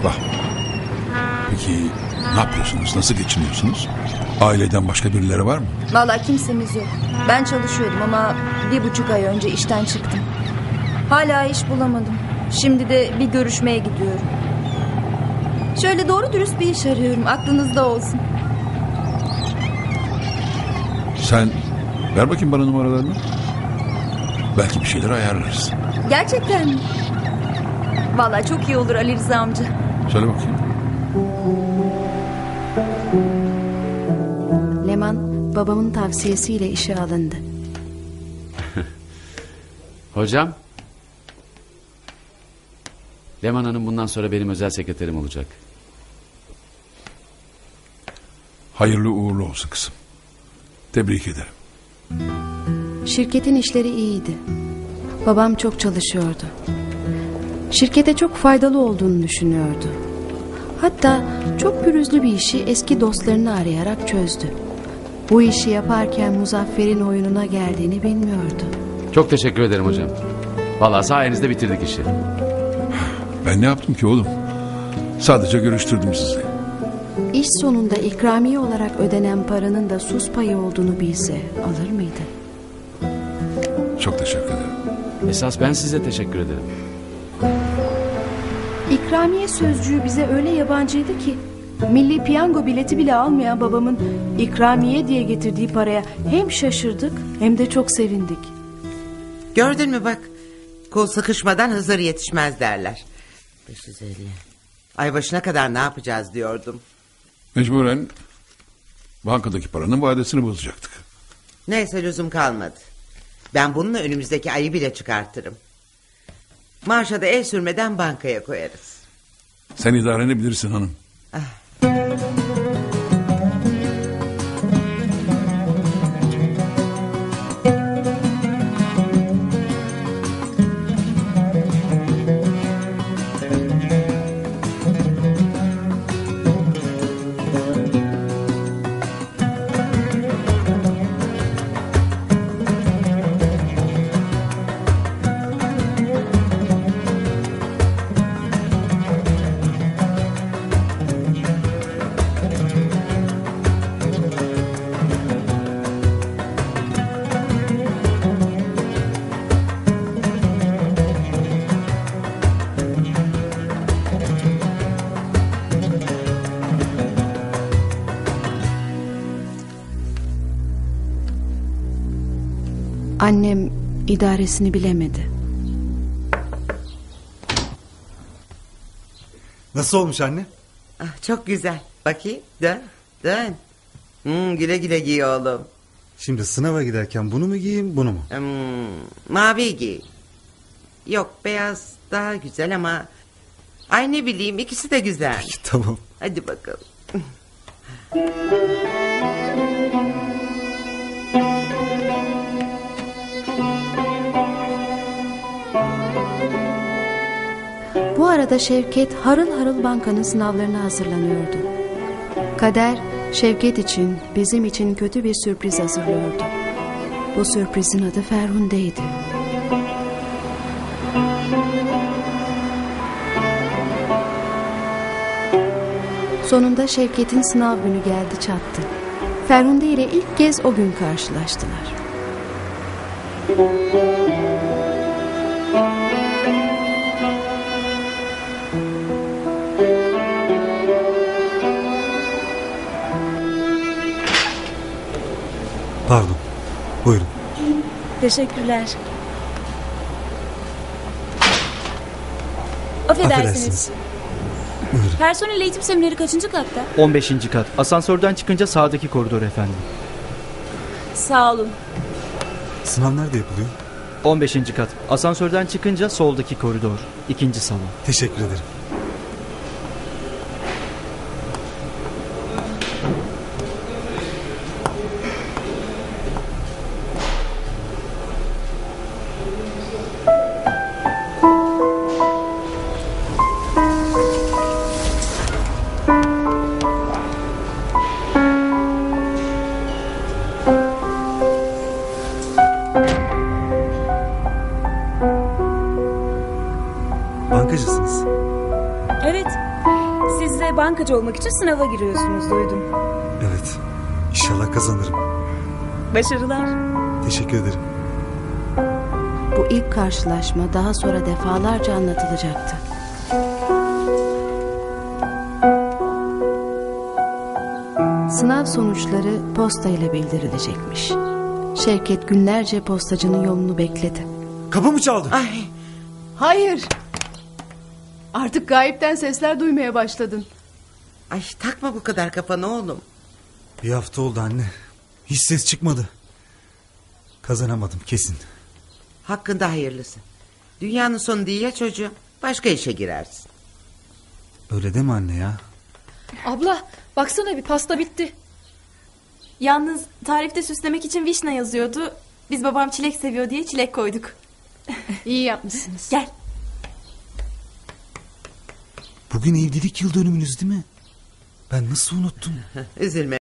Vah. Peki ne yapıyorsunuz? Nasıl geçiniyorsunuz? Aileden başka birileri var mı? Vallahi kimsemiz yok. Ben çalışıyordum ama 1,5 ay önce işten çıktım. Hala iş bulamadım. Şimdi de bir görüşmeye gidiyorum. Şöyle doğru dürüst bir iş arıyorum. Aklınızda olsun. Sen ver bakayım bana numaralarını. Belki bir şeyler ayarlarız. Gerçekten mi? Vallahi çok iyi olur Ali Rıza amca. Söyle bakayım. Leman babamın tavsiyesiyle işe alındı. Hocam. Leman Hanım bundan sonra benim özel sekreterim olacak. Hayırlı uğurlu olsun kızım. Tebrik ederim. Şirketin işleri iyiydi. Babam çok çalışıyordu. Şirkete çok faydalı olduğunu düşünüyordu. Hatta çok pürüzlü bir işi eski dostlarını arayarak çözdü. Bu işi yaparken Muzaffer'in oyununa geldiğini bilmiyordu. Çok teşekkür ederim hocam. Vallahi sayenizde bitirdik işi. Ben ne yaptım ki oğlum? Sadece görüştürdüm sizi. İş sonunda ikramiye olarak ödenen paranın da sus payı olduğunu bilse alır mıydı? Çok teşekkür ederim. Esas ben size teşekkür ederim. İkramiye sözcüğü bize öyle yabancıydı ki milli piyango bileti bile almayan babamın ikramiye diye getirdiği paraya hem şaşırdık hem de çok sevindik. Gördün mü bak, kol sıkışmadan Hızır yetişmez derler. 550. Ay başına kadar ne yapacağız diyordum. Mecburen bankadaki paranın vadesini bozacaktık. Neyse lüzum kalmadı. Ben bununla önümüzdeki ayı bile çıkartırım. Maaşa da el sürmeden bankaya koyarız. Sen idareni bilirsin hanım. Annem idaresini bilemedi. Nasıl olmuş anne? Çok güzel. Bakayım, dön, dön. Güle güle giy oğlum. Şimdi sınava giderken bunu mu giyeyim, bunu mu? Mavi giy. Yok, beyaz daha güzel ama... Ay ne bileyim, ikisi de güzel. Peki, tamam. Hadi bakalım. Bu arada Şevket harıl harıl bankanın sınavlarına hazırlanıyordu. Kader Şevket için, bizim için kötü bir sürpriz hazırlıyordu. Bu sürprizin adı Ferhunde'ydi. Sonunda Şevket'in sınav günü geldi çattı. Ferhunde ile ilk kez o gün karşılaştılar. Pardon, buyurun. Teşekkürler. Affedersiniz. Buyurun. Personel eğitim semineri kaçıncı katta? 15. kat. Asansörden çıkınca sağdaki koridor efendim. Sağ olun. Sınav nerede yapılıyor? 15. kat. Asansörden çıkınca soldaki koridor. 2. salon. Teşekkür ederim. Bankacısınız. Evet. Siz de bankacı olmak için sınava giriyorsunuz duydum. Evet. İnşallah kazanırım. Başarılar. Teşekkür ederim. Bu ilk karşılaşma daha sonra defalarca anlatılacaktı. Sınav sonuçları posta ile bildirilecekmiş. Şevket günlerce postacının yolunu bekledi. Kapı mı çaldı? Ay, Hayır. Artık gayipten sesler duymaya başladın. ay takma bu kadar kafana oğlum. Bir hafta oldu anne. Hiç ses çıkmadı. Kazanamadım kesin. Hakkında hayırlısı. Dünyanın sonu değil ya çocuğum. Başka işe girersin. Öyle deme anne ya. Abla baksana bir pasta bitti. Yalnız tarifte süslemek için vişne yazıyordu. Biz babam çilek seviyor diye çilek koyduk. İyi yapmışsınız. Gel. Bugün evlilik yıl dönümünüz değil mi? Ben nasıl unuttum? Üzülme.